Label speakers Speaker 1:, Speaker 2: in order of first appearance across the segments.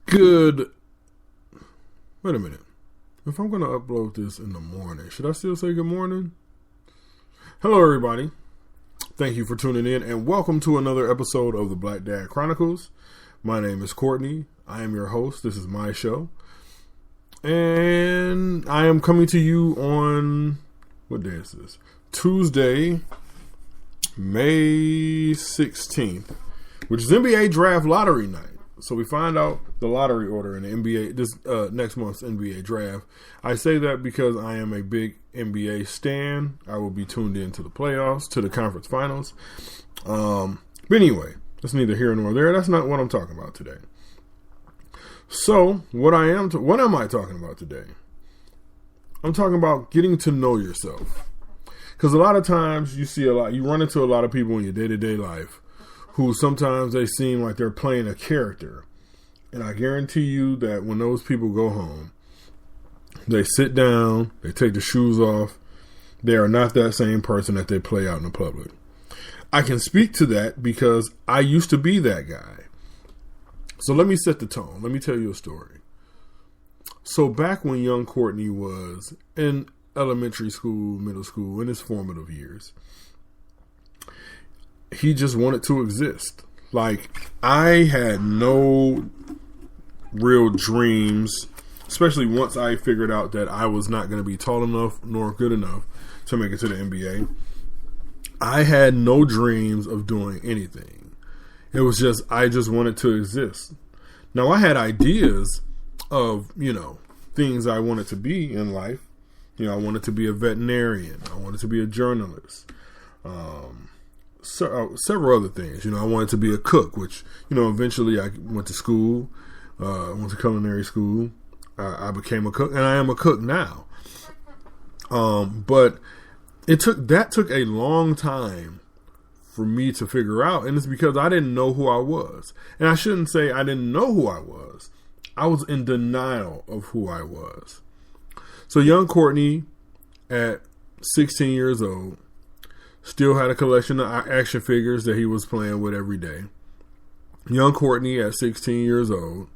Speaker 1: Good. Wait a minute. If I'm going to upload this in the morning, should I still say good morning? Hello, everybody. Thank you for tuning in, and welcome to another episode of the Black Dad Chronicles. My name is Courtney. I am your host. This is my show. And I am coming to you on, what day is this? Tuesday, May 16th, which is NBA Draft Lottery Night. So we find out the lottery order in the NBA, this next month's NBA draft. I say that because I am a big NBA stan. I will be tuned in to the playoffs, to the conference finals. But anyway, that's neither here nor there. That's not what I'm talking about today. So what am I talking about today? I'm talking about getting to know yourself. Because a lot of times you run into a lot of people in your day-to-day life who sometimes they seem like they're playing a character. And I guarantee you that when those people go home, they sit down, they take the shoes off, they are not that same person that they play out in the public. I can speak to that because I used to be that guy. So let me set the tone. Let me tell you a story. So back when young Courtney was in elementary school, middle school, in his formative years, he just wanted to exist. Like, I had no real dreams, especially once I figured out that I was not going to be tall enough nor good enough to make it to the NBA. I had no dreams of doing anything. It was just, I just wanted to exist. Now, I had ideas of, things I wanted to be in life. I wanted to be a veterinarian. I wanted to be a journalist. Several other things. I wanted to be a cook, which, eventually I went to school, went to culinary school. I became a cook, and I am a cook now. But it took a long time for me to figure out, and it's because I didn't know who I was. And I shouldn't say I didn't know who I was. I was in denial of who I was. So young Courtney, at 16 years old, still had a collection of action figures that he was playing with every day. Young Courtney, at 16 years old,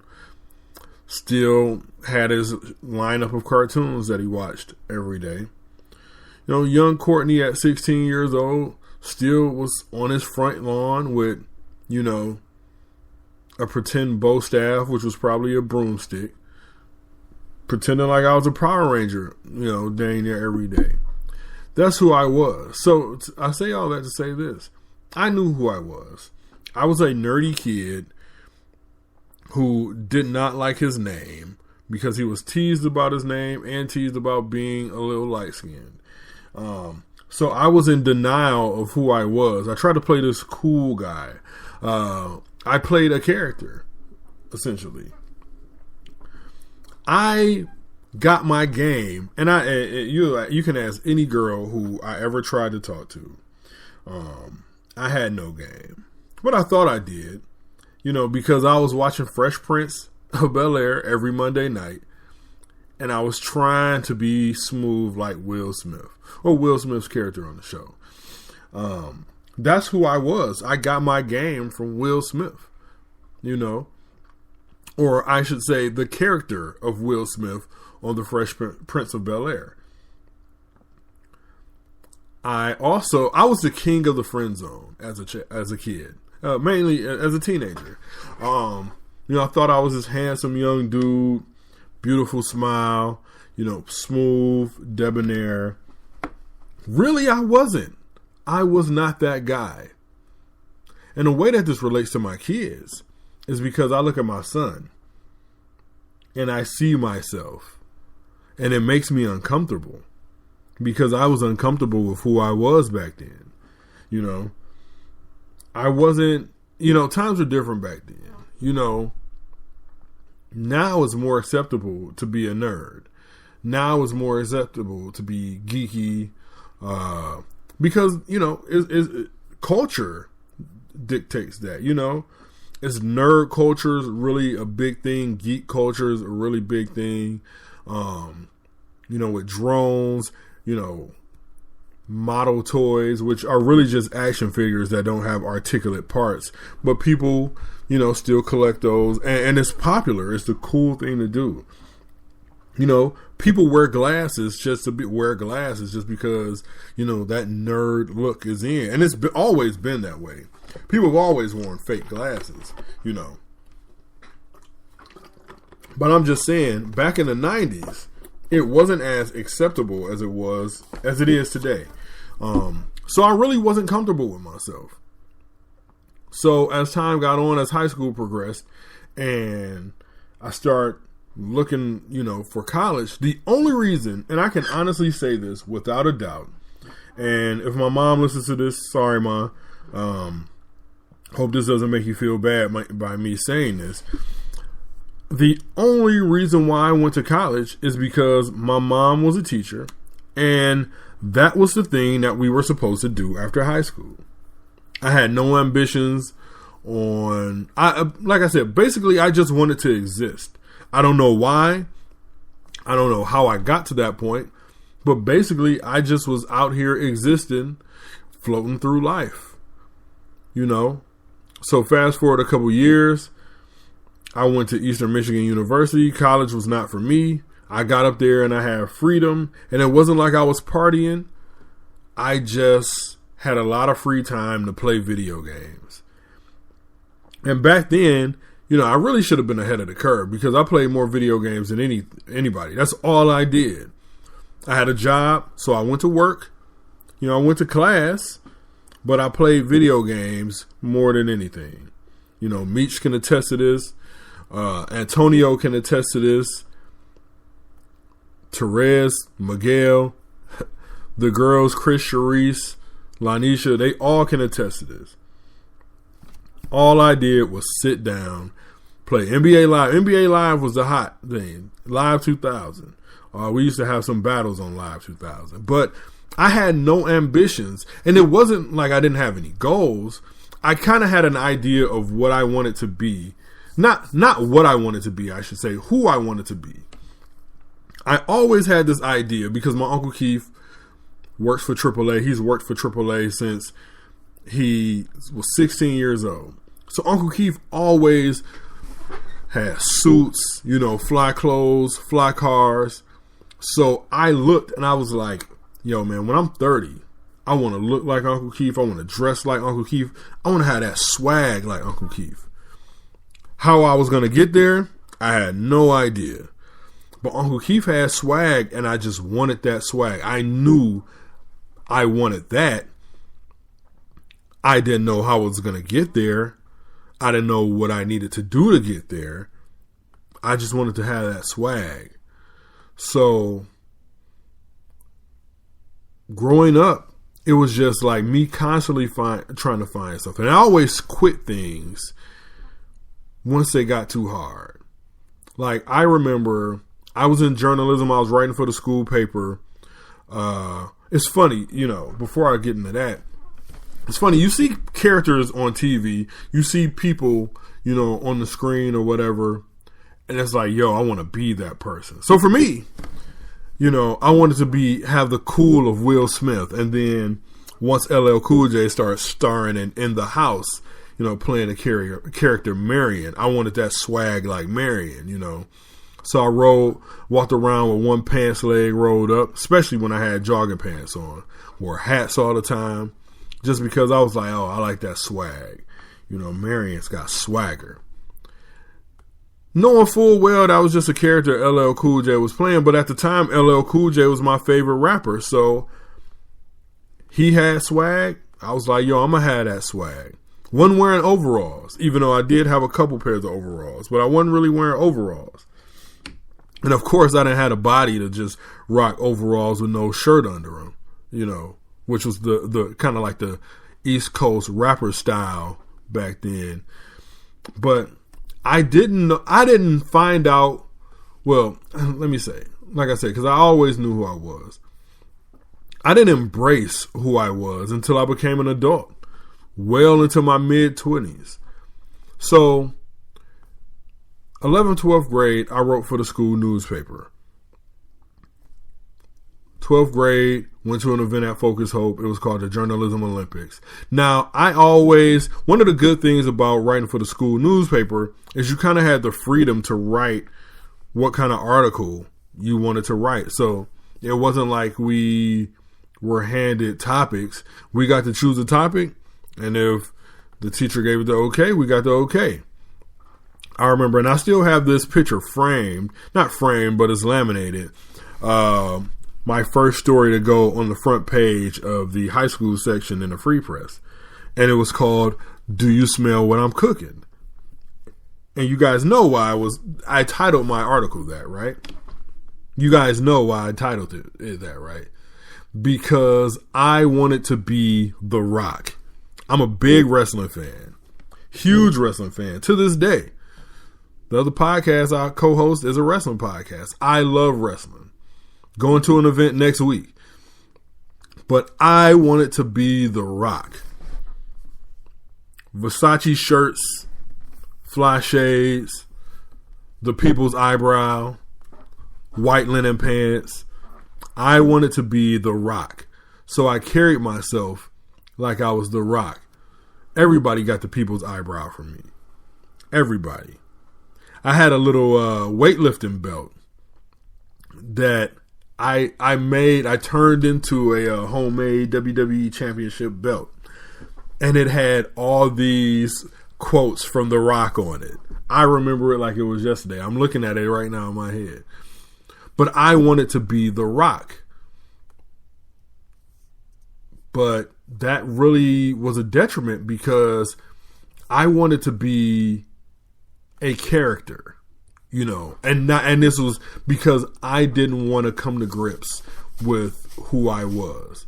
Speaker 1: still had his lineup of cartoons that he watched every day. Young Courtney, at 16 years old, still was on his front lawn with, a pretend bow staff, which was probably a broomstick, pretending like I was a Power Ranger, dang near every day. That's who I was. So I say all that to say this. I knew who I was. I was a nerdy kid who did not like his name because he was teased about his name and teased about being a little light-skinned. So I was in denial of who I was. I tried to play this cool guy. I played a character, essentially. I got my game, and you can ask any girl who I ever tried to talk to. I had no game, but I thought I did, because I was watching Fresh Prince of Bel-Air every Monday night, and I was trying to be smooth like Will Smith, or Will Smith's character on the show. That's who I was. I got my game from Will Smith, or I should say the character of Will Smith on the Fresh Prince of Bel-Air. I was the king of the friendzone as a kid, mainly as a teenager. I thought I was this handsome young dude, beautiful smile, smooth, debonair. Really, I wasn't. I was not that guy. And the way that this relates to my kids is because I look at my son and I see myself. And it makes me uncomfortable because I was uncomfortable with who I was back then. I wasn't, times were different back then. Now it's more acceptable to be a nerd. Now it's more acceptable to be geeky because, culture dictates that, It's nerd culture is really a big thing. Geek culture is a really big thing. With drones, model toys, which are really just action figures that don't have articulate parts. But people still collect those, and it's popular. It's the cool thing to do. People wear glasses just to wear glasses just because, that nerd look is in. And it's always been that way. People have always worn fake glasses, But I'm just saying, back in the 90s, it wasn't as acceptable as it is today. So I really wasn't comfortable with myself. So as time got on, as high school progressed, and I start looking, for college, the only reason, and I can honestly say this without a doubt, and if my mom listens to this, sorry, Ma, hope this doesn't make you feel bad by me saying this. The only reason why I went to college is because my mom was a teacher, and that was the thing that we were supposed to do after high school. I had no ambitions like I said, basically I just wanted to exist. I don't know why. I don't know how I got to that point, but basically I just was out here existing, floating through life, So fast forward a couple years, I went to Eastern Michigan University. College was not for me. I got up there and I had freedom, and it wasn't like I was partying. I just had a lot of free time to play video games. And back then, I really should have been ahead of the curve because I played more video games than anybody. That's all I did. I had a job, so I went to work. I went to class, but I played video games more than anything. Meech can attest to this. Antonio can attest to this. Therese, Miguel, the girls, Chris, Sharice, Lanisha, they all can attest to this. All I did was sit down, play NBA Live. NBA Live was the hot thing. Live 2000. We used to have some battles on Live 2000. But I had no ambitions. And it wasn't like I didn't have any goals. I kind of had an idea of what I wanted to be. Not what I wanted to be, I should say. Who I wanted to be. I always had this idea because my Uncle Keith works for AAA. He's worked for AAA since he was 16 years old. So Uncle Keith always had suits, fly clothes, fly cars. So I looked and I was like, yo, man, when I'm 30, I want to look like Uncle Keith. I want to dress like Uncle Keith. I want to have that swag like Uncle Keith. How I was going to get there, I had no idea. But Uncle Keith had swag, and I just wanted that swag. I knew I wanted that. I didn't know how I was going to get there. I didn't know what I needed to do to get there. I just wanted to have that swag. So, growing up, it was just like me constantly trying to find something. And I always quit things once they got too hard. Like, I remember I was in journalism. I was writing for the school paper. It's funny, before I get into that, it's funny. You see characters on TV. You see people, on the screen or whatever. And it's like, yo, I want to be that person. So for me, I wanted to have the cool of Will Smith. And then once LL Cool J started starring in The House, playing a character Marion, I wanted that swag like Marion, So I walked around with one pants leg rolled up, especially when I had jogging pants on. Wore hats all the time, just because I was like, oh, I like that swag. Marion's got swagger. Knowing full well that was just a character LL Cool J was playing, but at the time, LL Cool J was my favorite rapper, so he had swag. I was like, yo, I'm going to have that swag. Wasn't wearing overalls, even though I did have a couple pairs of overalls, but I wasn't really wearing overalls. And of course, I didn't have a body to just rock overalls with no shirt under them, which was the kind of like the East Coast rapper style back then. But I didn't find out, well, let me say, like I said, because I always knew who I was. I didn't embrace who I was until I became an adult, well into my mid-20s. So, 11th, 12th grade, I wrote for the school newspaper. 12th grade, went to an event at Focus Hope. It was called the Journalism Olympics. Now, one of the good things about writing for the school newspaper is you kind of had the freedom to write what kind of article you wanted to write. So it wasn't like we were handed topics. We got to choose a topic, and if the teacher gave it the okay, we got the okay. I remember, and I still have this picture framed, not framed, but it's laminated. My first story to go on the front page of the high school section in the Free Press. And it was called, "Do You Smell What I'm Cooking?" And you guys know why I titled my article that, right? You guys know why I titled it that, right? Because I wanted to be The Rock. I'm a big wrestling fan. Huge wrestling fan to this day. The other podcast I co-host is a wrestling podcast. I love wrestling. Going to an event next week. But I wanted to be The Rock. Versace shirts, fly shades, the people's eyebrow, white linen pants. I wanted to be The Rock. So I carried myself like I was The Rock. Everybody got the people's eyebrow from me. Everybody. I had a little weightlifting belt that I turned into a homemade WWE Championship belt. And it had all these quotes from The Rock on it. I remember it like it was yesterday. I'm looking at it right now in my head. But I wanted to be The Rock. But that really was a detriment because I wanted to be a character, and this was because I didn't want to come to grips with who I was.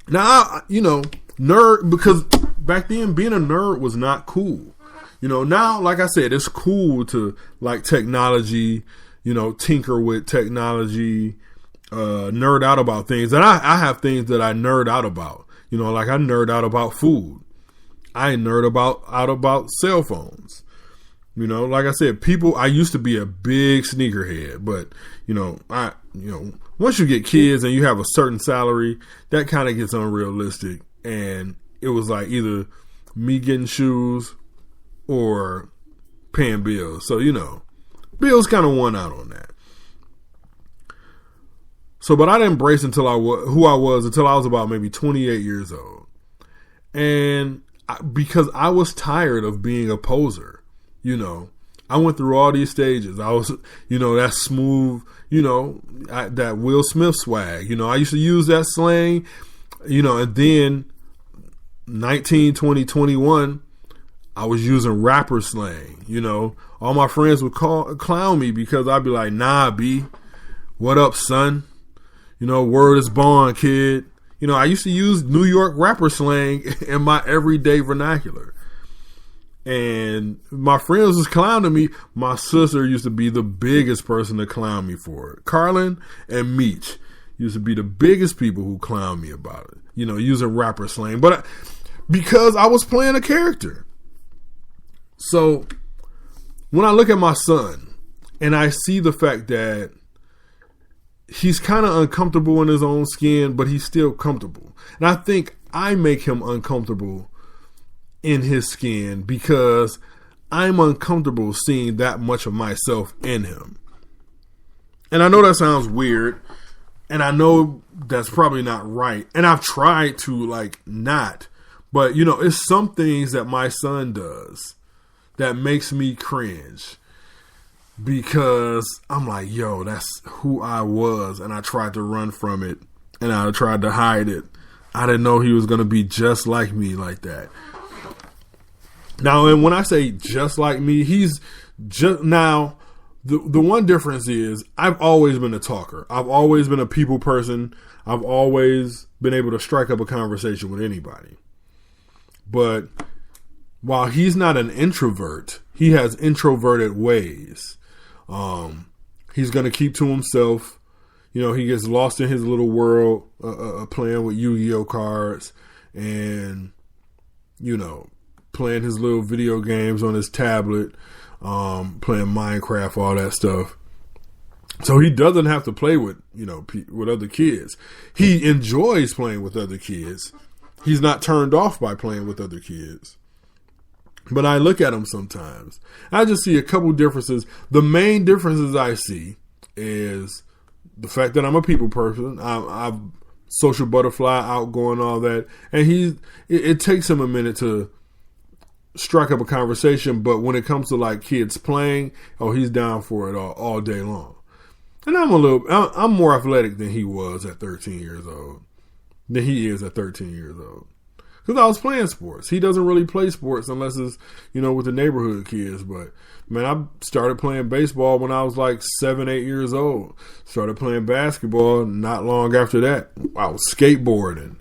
Speaker 1: Now, nerd, because back then being a nerd was not cool. Now, like I said, it's cool to like technology, tinker with technology, nerd out about things. And I have things that I nerd out about, like I nerd out about food. I nerd out about cell phones. Like I said, I used to be a big sneakerhead, but, once you get kids and you have a certain salary, that kind of gets unrealistic. And it was like either me getting shoes or paying bills. So, bills kind of won out on that. So, but I didn't embrace who I was until I was about maybe 28 years old. And because I was tired of being a poser. I went through all these stages. I was, that smooth, that Will Smith swag. I used to use that slang, and then 19, 20, 21, I was using rapper slang. All my friends would clown me because I'd be like, "Nah, B, what up, son? Word is bond, kid." I used to use New York rapper slang in my everyday vernacular. And my friends was clowning me. My sister used to be the biggest person to clown me for it. Carlin and Meech used to be the biggest people who clown me about it. Using rapper slang. But because I was playing a character. So when I look at my son and I see the fact that he's kind of uncomfortable in his own skin, but he's still comfortable. And I think I make him uncomfortable in his skin because I'm uncomfortable seeing that much of myself in him. And I know that sounds weird, and I know that's probably not right. And I've tried to not, but it's some things that my son does that makes me cringe because I'm like, yo, that's who I was. And I tried to run from it and I tried to hide it. I didn't know he was going to be just like me like that. Now, and when I say just like me, he's just now. The one difference is I've always been a talker. I've always been a people person. I've always been able to strike up a conversation with anybody. But while he's not an introvert, he has introverted ways. He's going to keep to himself. He gets lost in his little world, playing with Yu-Gi-Oh cards and, playing his little video games on his tablet, playing Minecraft, all that stuff. So he doesn't have to play with, with other kids. He enjoys playing with other kids. He's not turned off by playing with other kids. But I look at him sometimes. I just see a couple differences. The main differences I see is the fact that I'm a people person. I'm social butterfly, outgoing, all that. And it takes him a minute to strike up a conversation. But when it comes to like kids playing, he's down for it all day long. And I'm more athletic than he was at 13 years old. Than he is at 13 years old. Because I was playing sports. He doesn't really play sports unless it's, with the neighborhood kids. But, man, I started playing baseball when I was like 7, 8 years old. Started playing basketball not long after that. I was skateboarding,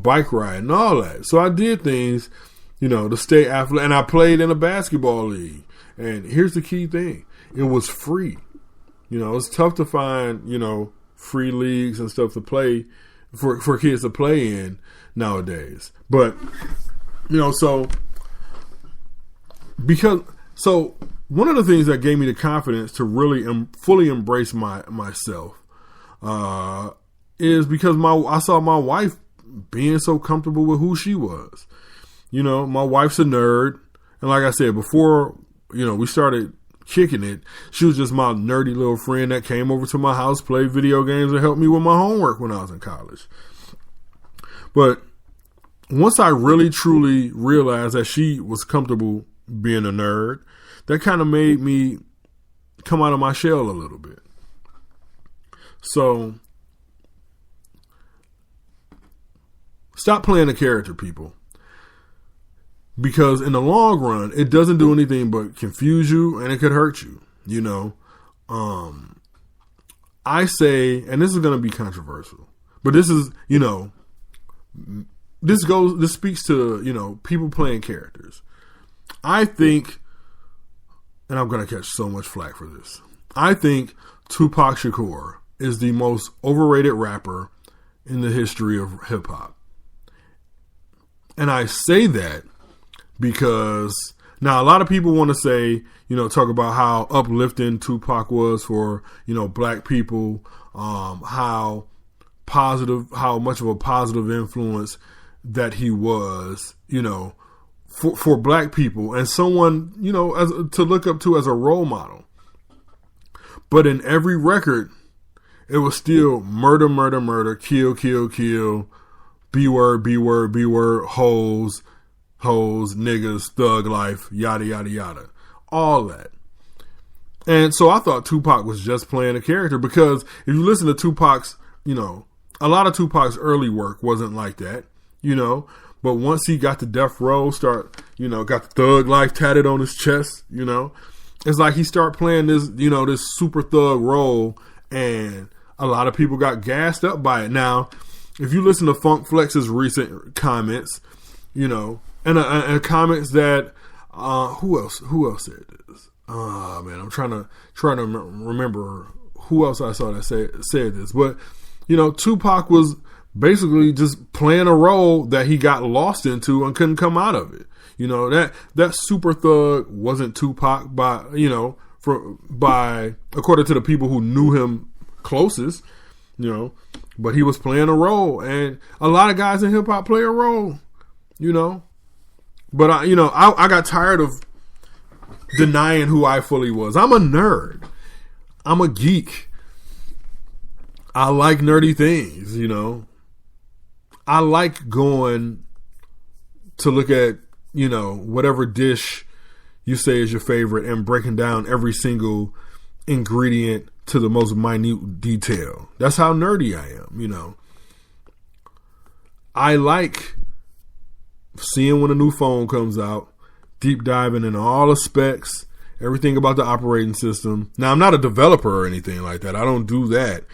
Speaker 1: bike riding, all that. So I did things, to stay athletic. And I played in a basketball league. And here's the key thing. It was free. It's tough to find, free leagues and stuff to play for kids to play in nowadays. But, so one of the things that gave me the confidence to really fully embrace myself is because I saw my wife being so comfortable with who she was. My wife's a nerd. And like I said, before, we started kicking it, she was just my nerdy little friend that came over to my house, played video games, and helped me with my homework when I was in college. But once I really truly realized that she was comfortable being a nerd, that kind of made me come out of my shell a little bit. So stop playing a character, people. Because in the long run, it doesn't do anything but confuse you, and it could hurt you, I say, and this is going to be controversial, but this is, this speaks to, people playing characters. I think, and I'm going to catch so much flack for this, I think Tupac Shakur is the most overrated rapper in the history of hip hop. And I say that because now a lot of people want to say, talk about how uplifting Tupac was for, black people, how much of a positive influence that he was, for black people and someone, to look up to as a role model. But in every record, it was still murder, murder, murder, kill, kill, kill, B-word, B-word, B-word, hoes, niggas, thug life, yada, yada, yada. All that. And so I thought Tupac was just playing a character because if you listen to Tupac's, a lot of Tupac's early work wasn't like that, but once he got to Death Row, got the thug life tatted on his chest, it's like he started playing this, this super thug role, and a lot of people got gassed up by it. Now, if you listen to Funk Flex's recent comments, and comments that who else said this? Man, I'm trying to remember who else I saw that said this. But Tupac was basically just playing a role that he got lost into and couldn't come out of it. That super thug wasn't Tupac by according to the people who knew him closest. But he was playing a role, and a lot of guys in hip hop play a role. But I got tired of denying who I fully was. I'm a nerd. I'm a geek. I like nerdy things, I like going to look at, whatever dish you say is your favorite and breaking down every single ingredient to the most minute detail. That's how nerdy I am, I like seeing when a new phone comes out, deep diving into all the specs, everything about the operating system. Now, I'm not a developer or anything like that. I don't do that.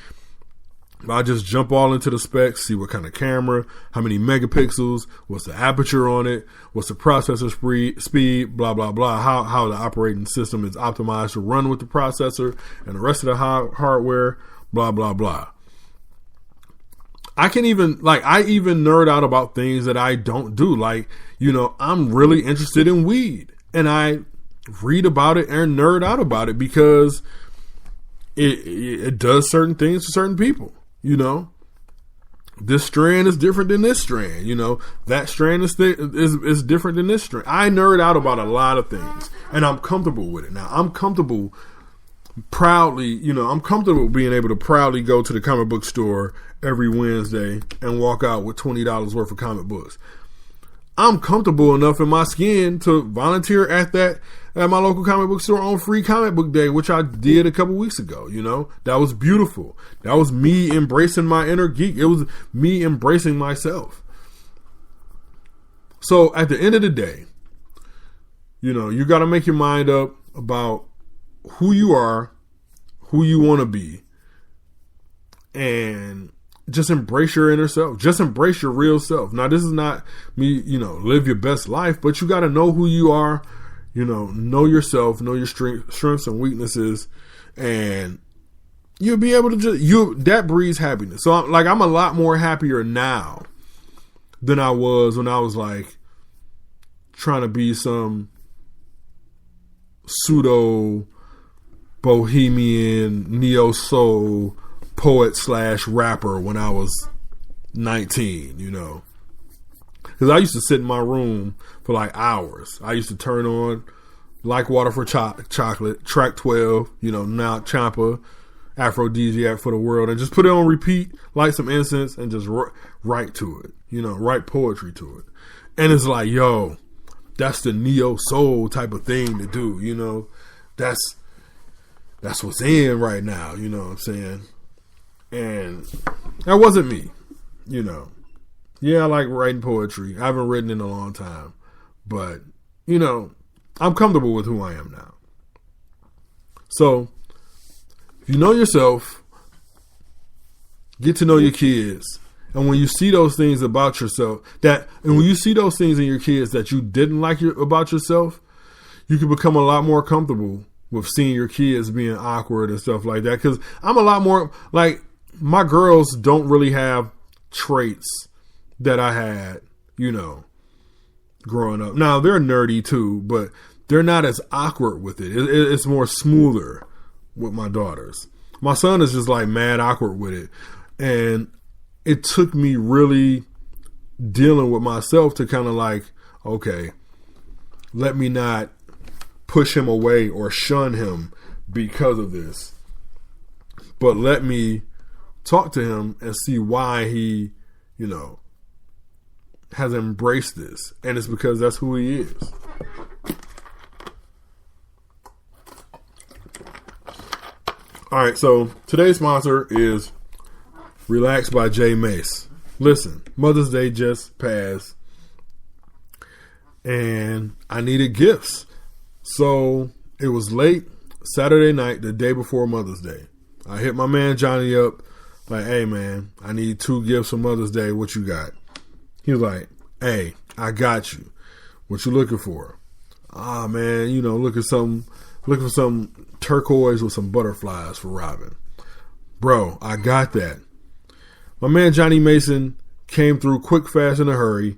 Speaker 1: I just jump all into the specs, see what kind of camera, how many megapixels, what's the aperture on it, what's the processor speed, blah, blah, blah, how the operating system is optimized to run with the processor and the rest of the hardware, blah, blah, blah. I even nerd out about things that I don't do. Like, I'm really interested in weed, and I read about it and nerd out about it because, it does certain things to certain people, you know. This strand is different than this strand, you know. That strand is different than this strand. I nerd out about a lot of things, and I'm comfortable with it. Now, I'm comfortable being able to proudly go to the comic book store every Wednesday and walk out with $20 worth of comic books. I'm comfortable enough in my skin to volunteer at my local comic book store on Free Comic Book Day, which I did a couple weeks ago. You know, that was beautiful. That was me embracing my inner geek. It was me embracing myself. So at the end of the day, you know, you got to make your mind up about who you are, who you want to be, and just embrace your inner self. Just embrace your real self. Now, this is not me, you know, live your best life, but you got to know who you are, you know yourself, know your strengths and weaknesses, and you'll be able to that breeds happiness. So I'm a lot more happier now than I was when I was like trying to be some pseudo bohemian Neosoul poet / rapper when I was 19, you know. Because I used to sit in my room for like hours. I used to turn on Like Water for Chocolate, Track 12, you know, now Champa, Aphrodisiac for the World, and just put it on repeat, light some incense, and just write to it, you know, write poetry to it. And it's like, yo, that's the Neosoul type of thing to do, you know. That's what's in right now, you know what I'm saying? And that wasn't me, you know. Yeah, I like writing poetry. I haven't written in a long time. But, you know, I'm comfortable with who I am now. So, if you know yourself, get to know your kids. And when you see those things about yourself, when you see those things in your kids that you didn't like about yourself, you can become a lot more comfortable with seeing your kids being awkward and stuff like that. Because I'm a lot more, like, my girls don't really have traits that I had, you know, growing up. Now, they're nerdy too, but they're not as awkward with it. It's more smoother with my daughters. My son is just like mad awkward with it. And it took me really dealing with myself to kind of like, okay, let me not push him away or shun him because of this, but let me talk to him and see why he, you know, has embraced this. And it's because that's who he is. All right, so today's sponsor is Relax by Jay Mace. Listen, Mother's Day just passed, and I needed gifts. So it was late Saturday night, the day before Mother's Day. I hit my man Johnny up, like, hey man, I need 2 gifts for Mother's Day. What you got? He was like, hey, I got you. What you looking for? Ah, man, you know, looking for some turquoise with some butterflies for Robin. Bro, I got that. My man Johnny Mason came through quick, fast, in a hurry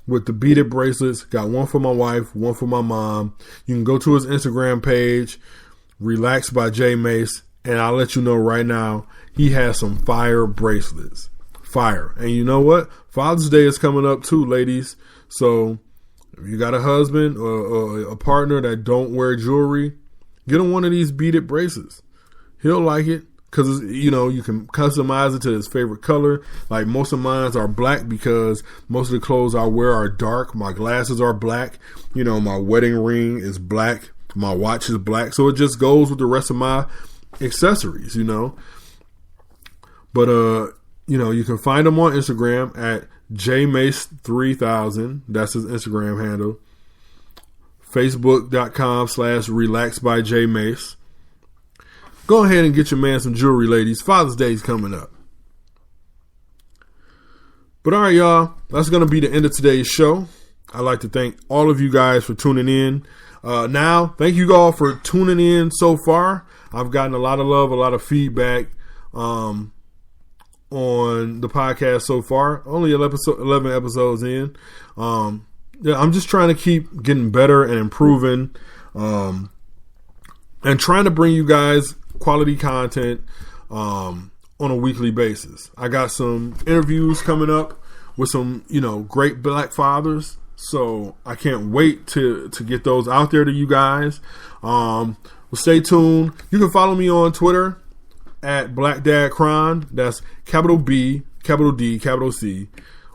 Speaker 1: with the beaded bracelets. Got one for my wife, one for my mom. You can go to his Instagram page, Relax by Jay Mace, and I'll let you know right now, he has some fire bracelets. Fire. And you know what? Father's Day is coming up too, ladies. So if you got a husband or a partner that don't wear jewelry, get him one of these beaded bracelets. He'll like it because, you know, you can customize it to his favorite color. Like most of mine are black because most of the clothes I wear are dark. My glasses are black. You know, my wedding ring is black. My watch is black. So it just goes with the rest of my accessories, you know. But, you know, you can find him on Instagram at jmace3000. That's his Instagram handle. Facebook.com/relaxbyjmace. Go ahead and get your man some jewelry, ladies. Father's Day is coming up. But all right, y'all, that's going to be the end of today's show. I'd like to thank all of you guys for tuning in. Now, thank you all for tuning in so far. I've gotten a lot of love, a lot of feedback on the podcast so far. Only 11 episodes in. Yeah, I'm just trying to keep getting better and improving, and trying to bring you guys quality content on a weekly basis. I got some interviews coming up with some, great black fathers. So I can't wait to get those out there to you guys. Well, stay tuned. You can follow me on Twitter at Black Dad Cron. That's capital B, capital D, capital C.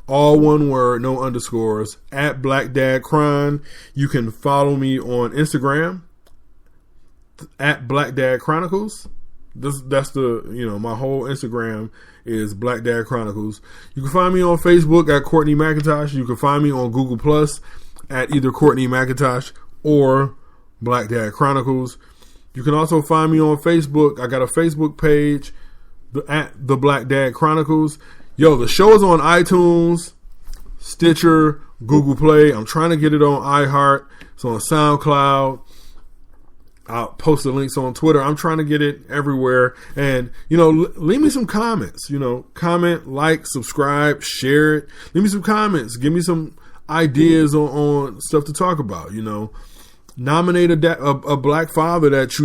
Speaker 1: All one word, no underscores, at Black Dad Cron. You can follow me on Instagram at Black Dad Chronicles. That's the, my whole Instagram is Black Dad Chronicles. You can find me on Facebook at Courtney McIntosh. You can find me on Google Plus at either Courtney McIntosh or Black Dad Chronicles. You can also find me on Facebook. I got a Facebook page at the Black Dad Chronicles. Yo, the show is on iTunes, Stitcher, Google Play. I'm trying to get it on iHeart. It's on SoundCloud. I'll post the links on Twitter. I'm trying to get it everywhere. And, leave me some comments. Comment, like, subscribe, share it. Leave me some comments. Give me some ideas on stuff to talk about, Nominate a black father that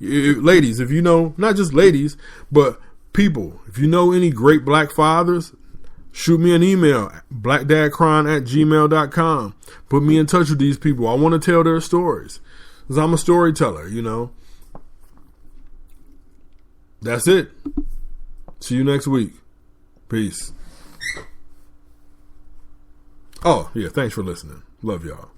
Speaker 1: ladies, if not just ladies, but people. If you know any great black fathers, shoot me an email, blackdadcron@gmail.com. Put me in touch with these people. I want to tell their stories. Because I'm a storyteller, That's it. See you next week. Peace. Oh, yeah, thanks for listening. Love y'all.